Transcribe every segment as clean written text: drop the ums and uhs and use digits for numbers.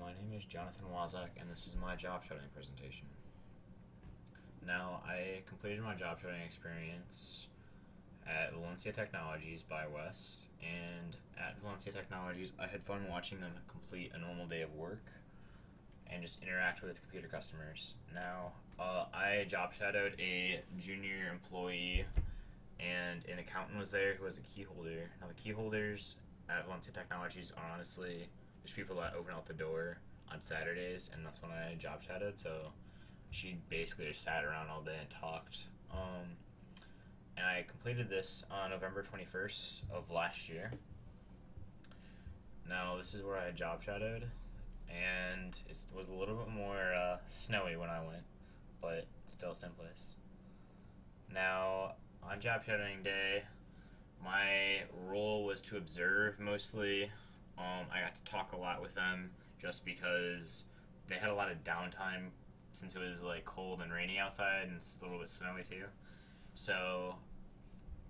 my name is Jon Waszak, and this is my job shadowing presentation. Now, I completed my job shadowing experience at Valencia Technologies by West, and at Valencia Technologies, I had fun watching them complete a normal day of work and just interact with computer customers. Now, I job shadowed a junior employee, and an accountant was there who was a key holder. Now, the key holders at Valencia Technologies are honestly just people that open out the door on Saturdays, and that's when I job shadowed. So she basically just sat around all day and talked. And I completed this on November 21st of last year. Now, this is where I job shadowed, and it was a little bit more snowy when I went, but still simplest. Now, on job shadowing day, my role was to observe mostly. I got to talk a lot with them just because they had a lot of downtime since it was like cold and rainy outside and it's a little bit snowy too. So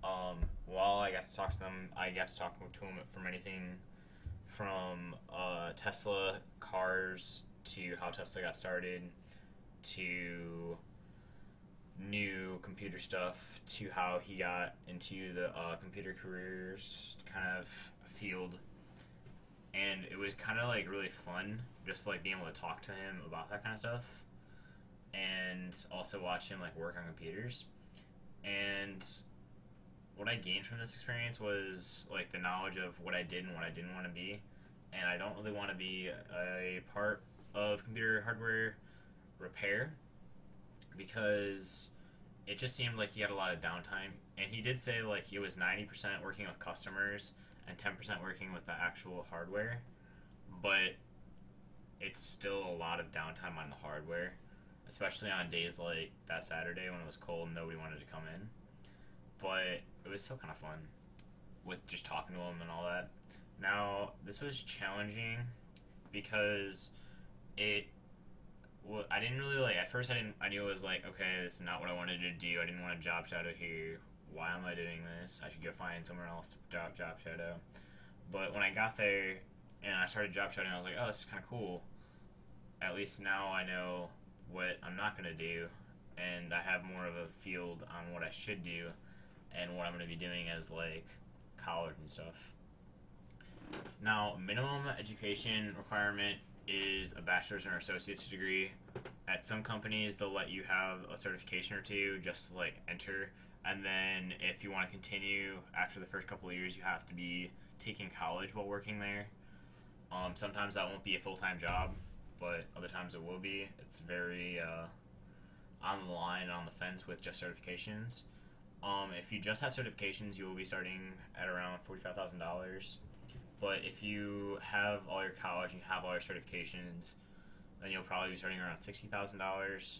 while I got to talk to them, I got to talk to them from anything from Tesla cars to how Tesla got started to new computer stuff to how he got into the computer careers kind of field. And it was kind of like really fun just like being able to talk to him about that kind of stuff and also watch him like work on computers. And what I gained from this experience was like the knowledge of what I did and what I didn't want to be. And I don't really want to be a part of computer hardware repair because it just seemed like he had a lot of downtime. And he did say like he was 90% working with customers and 10% working with the actual hardware, but it's still a lot of downtime on the hardware, especially on days like that Saturday when it was cold and nobody wanted to come in. But it was still kind of fun with just talking to him and all that. Now, this was challenging because I didn't really like, at first I knew it was like, okay, this is not what I wanted to do. I didn't want to job shadow here. Why am I doing this? I should go find somewhere else to job shadow. But when I got there and I started job shadowing, I was like, oh, this is kind of cool. At least now I know what I'm not going to do, and I have more of a field on what I should do and what I'm going to be doing as like college and stuff. Now, minimum education requirement is a bachelor's or associate's degree. At some companies, they'll let you have a certification or two just to like enter. And then if you want to continue after the first couple of years, you have to be taking college while working there. Sometimes that won't be a full-time job, but other times it will be. It's very on the line and on the fence with just certifications. If you just have certifications, you will be starting at around $45,000. But if you have all your college and you have all your certifications, then you'll probably be starting around $60,000.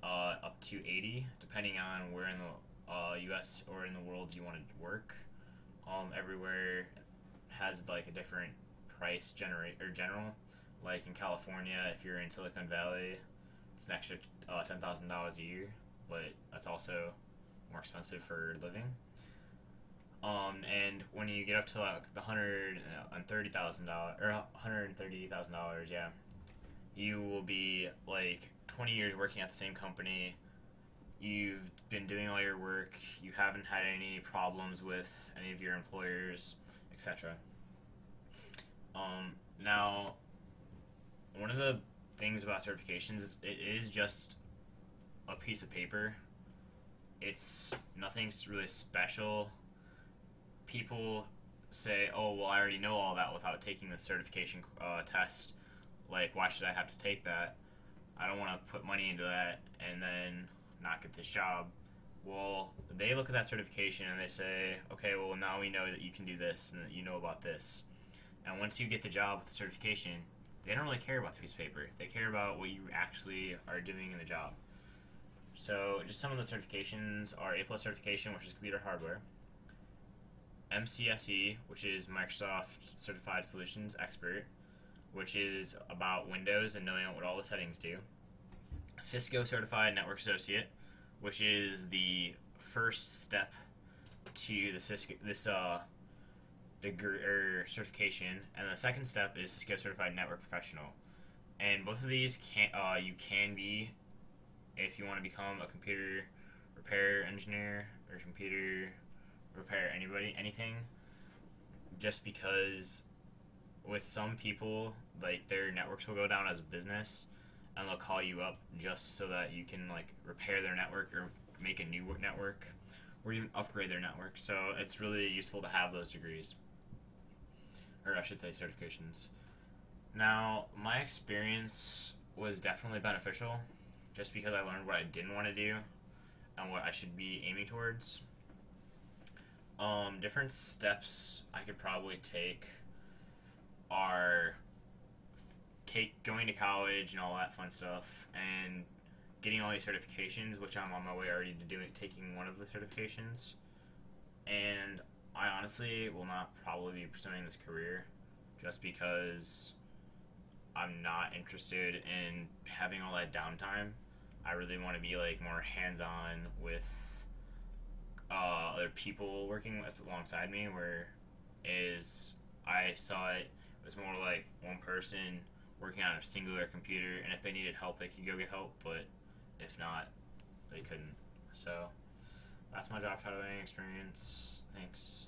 Up to 80, depending on where in the U.S. or in the world you want to work. Everywhere has like a different price general. Like in California, if you're in Silicon Valley, it's an extra $10,000 a year, but that's also more expensive for living. And when you get up to like the $130,000 or $130,000, yeah, you will be like 20 years working at the same company. You've been doing all your work. You haven't had any problems with any of your employers, etc. Now, one of the things about certifications is it is just a piece of paper. It's nothing's really special. People say, oh, well, I already know all that without taking the certification test. Like, why should I have to take that? I don't want to put money into that and then not get this job. Well, they look at that certification and they say, okay, well, now we know that you can do this and that you know about this. And once you get the job with the certification, they don't really care about the piece of paper. They care about what you actually are doing in the job. So just some of the certifications are A+ certification, which is computer hardware, MCSE, which is Microsoft Certified Solutions Expert, which is about Windows and knowing what all the settings do. Cisco Certified Network Associate, which is the first step to the Cisco, degree or certification, and the second step is to get certified network professional. And both of these you can be if you want to become a computer repair engineer or computer repair anything. Just because with some people, like, their networks will go down as a business, and they'll call you up just so that you can like repair their network or make a new network or even upgrade their network. So it's really useful to have those degrees, or I should say certifications. Now, my experience was definitely beneficial just because I learned what I didn't want to do and what I should be aiming towards. Different steps I could probably take are going to college and all that fun stuff, and getting all these certifications, which I'm on my way already to doing, taking one of the certifications. And I honestly will not probably be pursuing this career just because I'm not interested in having all that downtime. I really want to be like more hands-on with other people working alongside me, where I saw it was more like one person working on a singular computer, and if they needed help, they could go get help, but if not, they couldn't. So that's my job shadowing experience. Thanks.